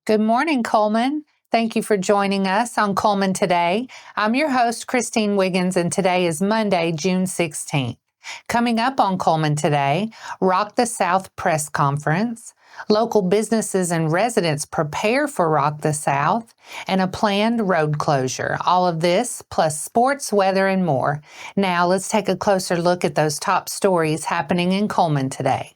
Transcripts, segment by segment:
Good morning, Cullman. Thank you for joining us on Cullman Today. I'm your host, Christine Wiggins, and today is Monday, June 16th. Coming up on Cullman Today, Rock the South press conference, local businesses and residents prepare for Rock the South, and a planned road closure. All of this, plus sports, weather, and more. Now let's take a closer look at those top stories happening in Cullman today.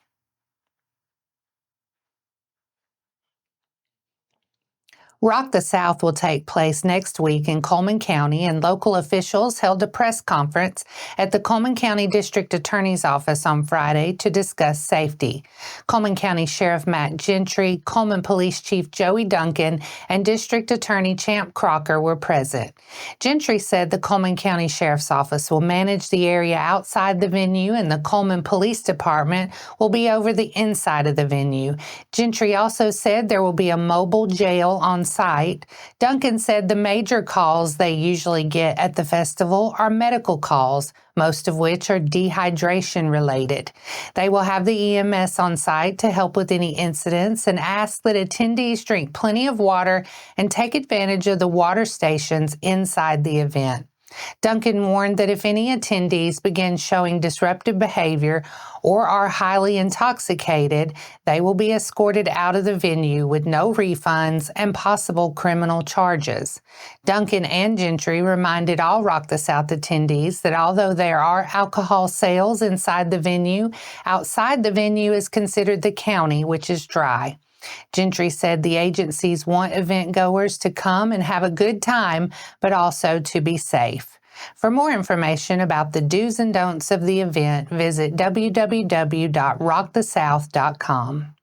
Rock the South will take place next week in Cullman County, and local officials held a press conference at the Cullman County District Attorney's Office on Friday to discuss safety. Cullman County Sheriff Matt Gentry, Cullman Police Chief Joey Duncan, and District Attorney Champ Crocker were present. Gentry said the Cullman County Sheriff's Office will manage the area outside the venue, and the Cullman Police Department will be over the inside of the venue. Gentry also said there will be a mobile jail on site. Duncan said the major calls they usually get at the festival are medical calls, most of which are dehydration related. They will have the EMS on site to help with any incidents and ask that attendees drink plenty of water and take advantage of the water stations inside the event. Duncan warned that if any attendees begin showing disruptive behavior or are highly intoxicated, they will be escorted out of the venue with no refunds and possible criminal charges. Duncan and Gentry reminded all Rock the South attendees that although there are alcohol sales inside the venue, outside the venue is considered the county, which is dry. Gentry said the agencies want event goers to come and have a good time, but also to be safe. For more information about the do's and don'ts of the event, visit www.rockthesouth.com.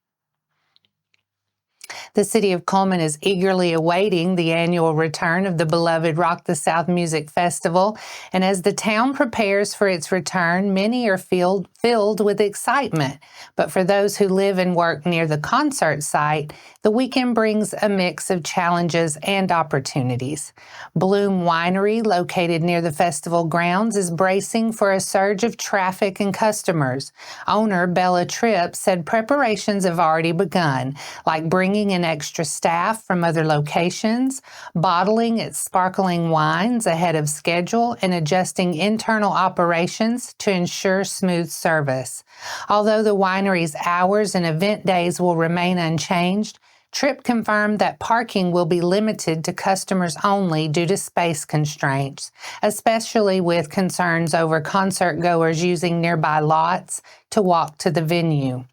The city of Cullman is eagerly awaiting the annual return of the beloved Rock the South Music Festival, and as the town prepares for its return, many are filled with excitement. But for those who live and work near the concert site, the weekend brings a mix of challenges and opportunities. Bloom Winery, located near the festival grounds, is bracing for a surge of traffic and customers. Owner Bella Tripp said preparations have already begun, like bringing in extra staff from other locations, bottling its sparkling wines ahead of schedule, and adjusting internal operations to ensure smooth service. Although the winery's hours and event days will remain unchanged, Tripp confirmed that parking will be limited to customers only due to space constraints, especially with concerns over concert goers using nearby lots to walk to the venue.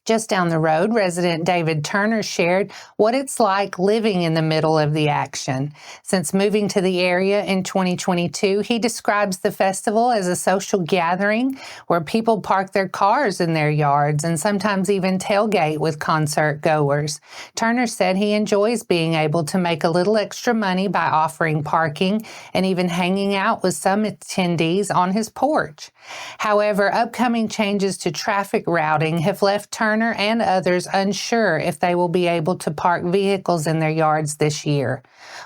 Just down the road, resident David Turner shared what it's like living in the middle of the action. Since moving to the area in 2022, he describes the festival as a social gathering where people park their cars in their yards and sometimes even tailgate with concert goers. Turner said he enjoys being able to make a little extra money by offering parking and even hanging out with some attendees on his porch. However, upcoming changes to traffic routing have left Turner and others unsure if they will be able to park vehicles in their yards this year.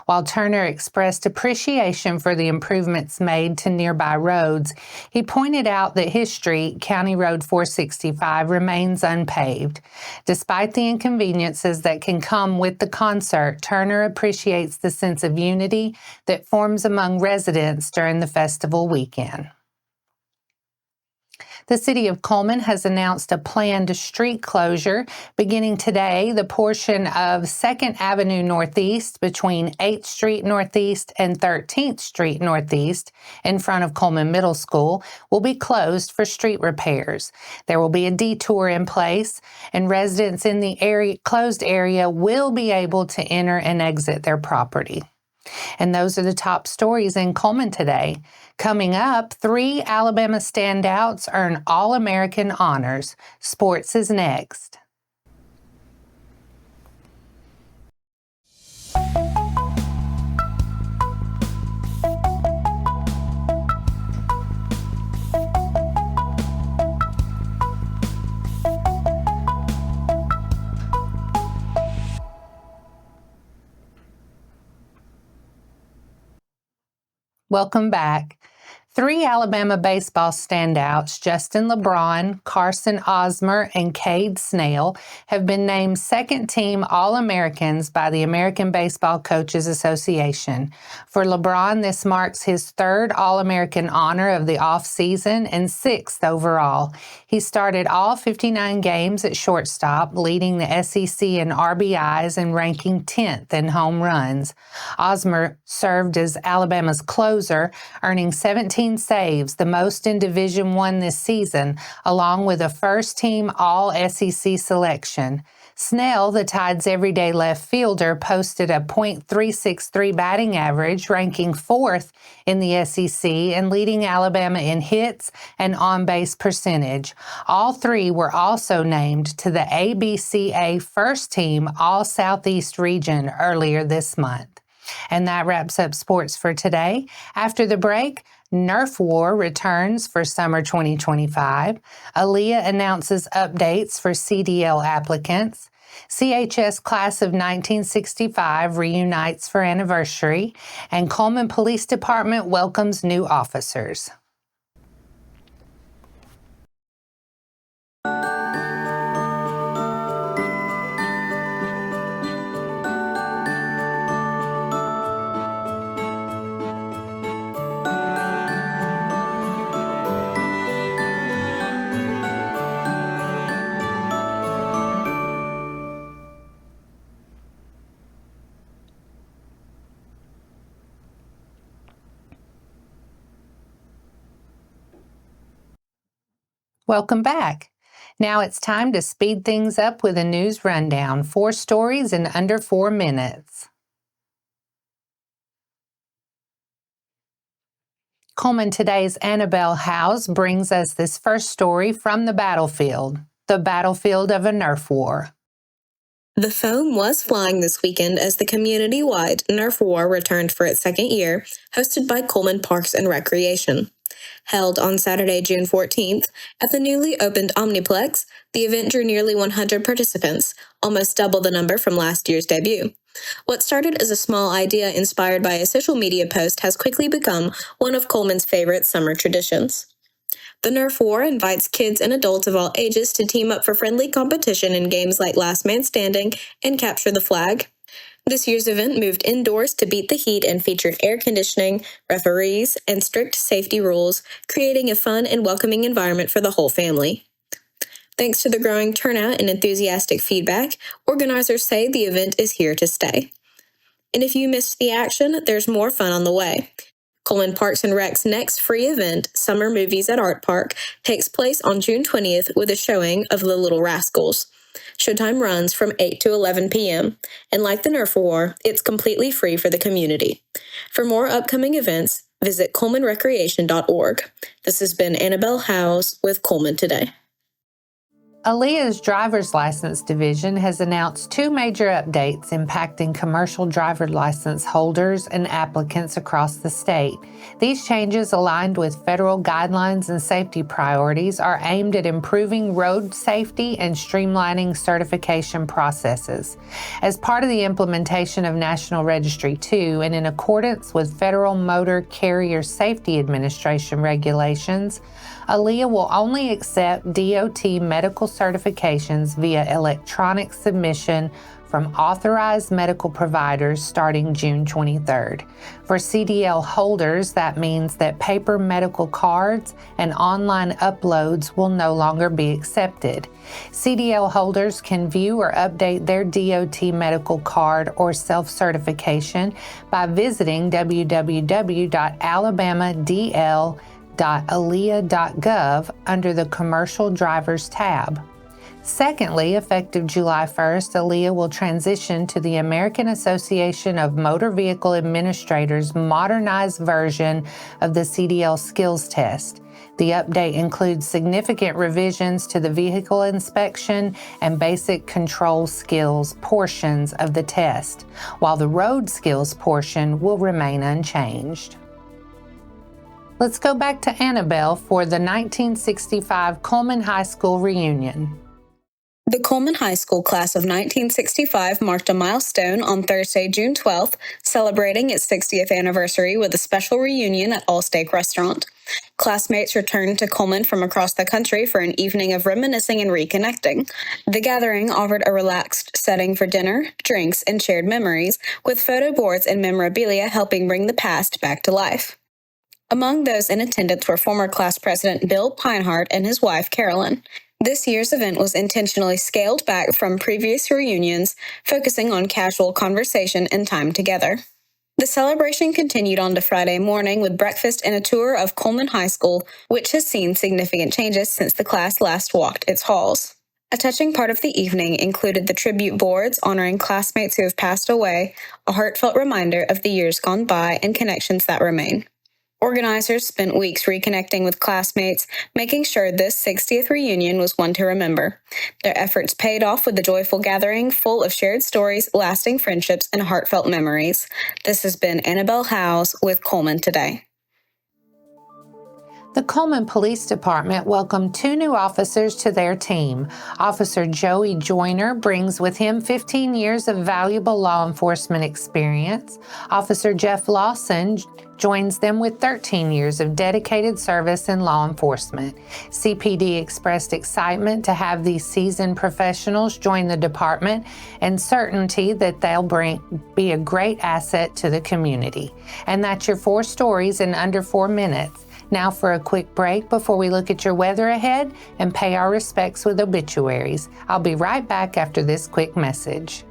While Turner expressed appreciation for the improvements made to nearby roads, he pointed out that his street, County Road 465, remains unpaved. Despite the inconveniences that can come with the concert, Turner appreciates the sense of unity that forms among residents during the festival weekend. The city of Cullman has announced a planned street closure beginning today. The portion of 2nd Avenue Northeast between 8th Street Northeast and 13th Street Northeast in front of Cullman Middle School will be closed for street repairs. There will be a detour in place, and residents in the closed area will be able to enter and exit their property. And those are the top stories in Cullman today. Coming up, 3 Alabama standouts earn All-American honors. Sports is next. Welcome back. Three Alabama baseball standouts, Justin LeBron, Carson Osmer, and Cade Snell, have been named second-team All-Americans by the American Baseball Coaches Association. For LeBron, this marks his third All-American honor of the offseason and sixth overall. He started all 59 games at shortstop, leading the SEC in RBIs and ranking 10th in home runs. Osmer served as Alabama's closer, earning 17 saves, the most in Division I this season, along with a first-team All-SEC selection. Snell, the Tide's everyday left fielder, posted a .363 batting average, ranking fourth in the SEC and leading Alabama in hits and on-base percentage. All three were also named to the ABCA first-team All-Southeast region earlier this month. And that wraps up sports for today. After the break, Nerf War returns for summer 2025. ALEA announces updates for CDL applicants. CHS Class of 1965 reunites for anniversary. And Cullman Police Department welcomes new officers. Welcome back. Now it's time to speed things up with a news rundown. 4 stories in under 4 minutes. Cullman Today's Annabelle House brings us this first story from the battlefield of a Nerf War. The foam was flying this weekend as the community-wide Nerf War returned for its second year, hosted by Cullman Parks and Recreation. Held on Saturday, June 14th, at the newly opened Omniplex, the event drew nearly 100 participants, almost double the number from last year's debut. What started as a small idea inspired by a social media post has quickly become one of Cullman's favorite summer traditions. The Nerf War invites kids and adults of all ages to team up for friendly competition in games like Last Man Standing and Capture the Flag. This year's event moved indoors to beat the heat and featured air conditioning, referees, and strict safety rules, creating a fun and welcoming environment for the whole family. Thanks to the growing turnout and enthusiastic feedback, organizers say the event is here to stay. And if you missed the action, there's more fun on the way. Cullman Parks and Rec's next free event, Summer Movies at Art Park, takes place on June 20th with a showing of The Little Rascals. Showtime runs from 8 to 11 p.m., and like the Nerf War, it's completely free for the community. For more upcoming events, visit cullmanrecreation.org. This has been Annabelle Howes with Cullman Today. ALEA's driver's license division has announced 2 major updates impacting commercial driver license holders and applicants across the state. These changes, aligned with federal guidelines and safety priorities, are aimed at improving road safety and streamlining certification processes. As part of the implementation of National Registry 2 and in accordance with Federal Motor Carrier Safety Administration regulations, ALEA will only accept DOT medical certifications via electronic submission from authorized medical providers starting June 23rd. For CDL holders, that means that paper medical cards and online uploads will no longer be accepted. CDL holders can view or update their DOT medical card or self-certification by visiting www.alabamadl.alea.gov under the Commercial Drivers tab. Secondly, effective July 1st, ALEA will transition to the American Association of Motor Vehicle Administrators' modernized version of the CDL skills test. The update includes significant revisions to the vehicle inspection and basic control skills portions of the test, while the road skills portion will remain unchanged. Let's go back to Annabelle for the 1965 Cullman High School reunion. The Cullman High School class of 1965 marked a milestone on Thursday, June 12th, celebrating its 60th anniversary with a special reunion at All-Steak Restaurant. Classmates returned to Cullman from across the country for an evening of reminiscing and reconnecting. The gathering offered a relaxed setting for dinner, drinks, and shared memories, with photo boards and memorabilia helping bring the past back to life. Among those in attendance were former class president Bill Pinehart and his wife, Carolyn. This year's event was intentionally scaled back from previous reunions, focusing on casual conversation and time together. The celebration continued on to Friday morning with breakfast and a tour of Cullman High School, which has seen significant changes since the class last walked its halls. A touching part of the evening included the tribute boards honoring classmates who have passed away, a heartfelt reminder of the years gone by and connections that remain. Organizers spent weeks reconnecting with classmates, making sure this 60th reunion was one to remember. Their efforts paid off with a joyful gathering full of shared stories, lasting friendships, and heartfelt memories. This has been Annabelle Howes with Cullman Today. The Cullman Police Department welcomed 2 new officers to their team. Officer Joey Joyner brings with him 15 years of valuable law enforcement experience. Officer Jeff Lawson joins them with 13 years of dedicated service in law enforcement. CPD expressed excitement to have these seasoned professionals join the department and certainty that they'll be a great asset to the community. And that's your 4 stories in under 4 minutes. Now for a quick break before we look at your weather ahead and pay our respects with obituaries. I'll be right back after this quick message.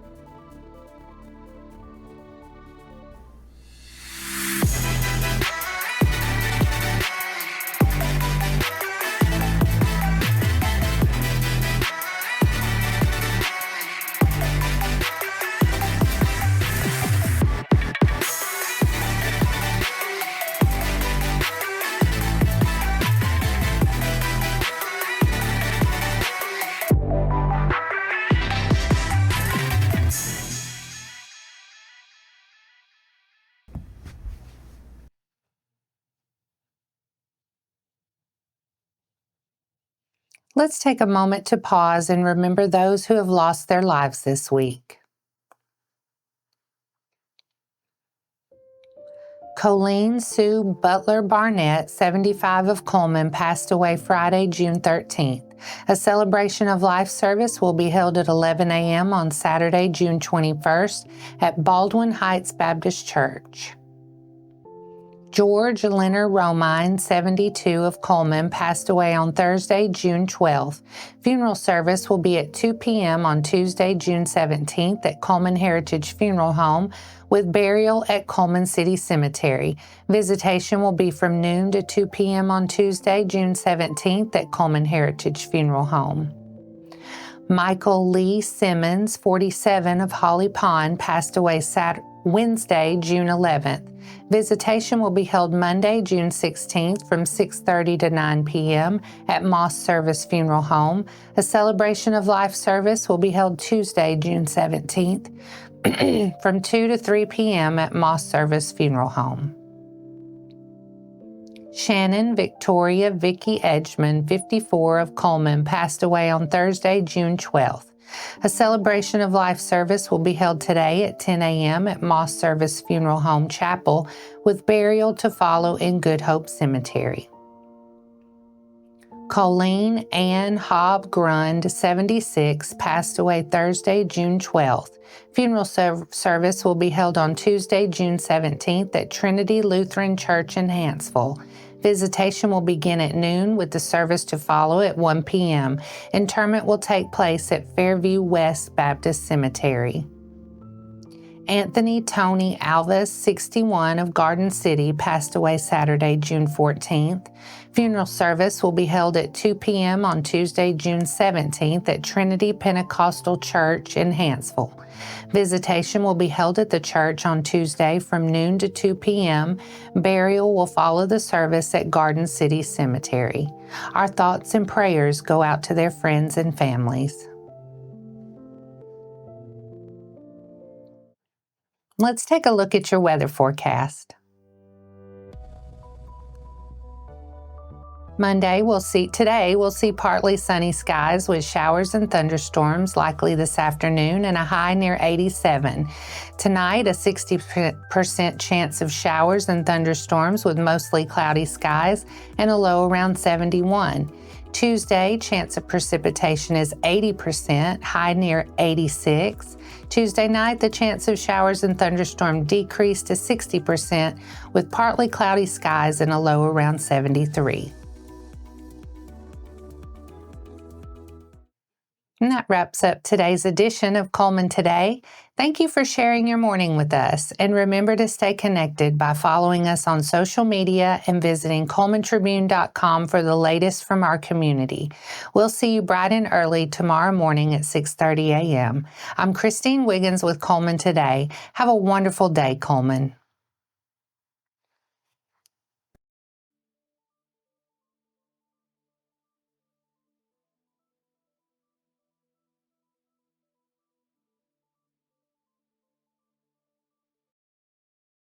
Let's take a moment to pause and remember those who have lost their lives this week. Colleen Sue Butler Barnett, 75 of Cullman, passed away Friday, June 13th. A celebration of life service will be held at 11 a.m. on Saturday, June 21st at Baldwin Heights Baptist Church. George Leonard Romine, 72 of Cullman, passed away on Thursday, June 12th. Funeral service will be at 2 p.m. on Tuesday, June 17th at Cullman Heritage Funeral Home with burial at Cullman City Cemetery. Visitation will be from noon to 2 p.m. on Tuesday, June 17th at Cullman Heritage Funeral Home. Michael Lee Simmons, 47 of Holly Pond, passed away Wednesday, June 11th. Visitation will be held Monday, June 16th from 6:30 to 9 p.m. at Moss Service Funeral Home. A celebration of life service will be held Tuesday, June 17th from 2 to 3 p.m. at Moss Service Funeral Home. Shannon Victoria Vicky Edgman, 54 of Cullman, passed away on Thursday, June 12th. A celebration of life service will be held today at 10 a.m. at Moss Service Funeral Home Chapel with burial to follow in Good Hope Cemetery. Colleen Ann Hobb Grund, 76, passed away Thursday, June 12th. Funeral service will be held on Tuesday, June 17th at Trinity Lutheran Church in Hansville. Visitation will begin at noon with the service to follow at 1 p.m. Interment will take place at Fairview West Baptist Cemetery. Anthony Tony Alvis, 61 of Garden City, passed away Saturday, June 14th. Funeral service will be held at 2 p.m. on Tuesday, June 17th at Trinity Pentecostal Church in Hansville. Visitation will be held at the church on Tuesday from noon to 2 p.m. Burial will follow the service at Garden City Cemetery. Our thoughts and prayers go out to their friends and families. Let's take a look at your weather forecast. Today we'll see partly sunny skies with showers and thunderstorms likely this afternoon and a high near 87. Tonight, a 60% chance of showers and thunderstorms with mostly cloudy skies and a low around 71. Tuesday, chance of precipitation is 80%, high near 86. Tuesday night, the chance of showers and thunderstorm decreased to 60% with partly cloudy skies and a low around 73. And that wraps up today's edition of Cullman Today. Thank you for sharing your morning with us. And remember to stay connected by following us on social media and visiting CullmanTribune.com for the latest from our community. We'll see you bright and early tomorrow morning at 6:30 a.m. I'm Christine Wiggins with Cullman Today. Have a wonderful day, Cullman.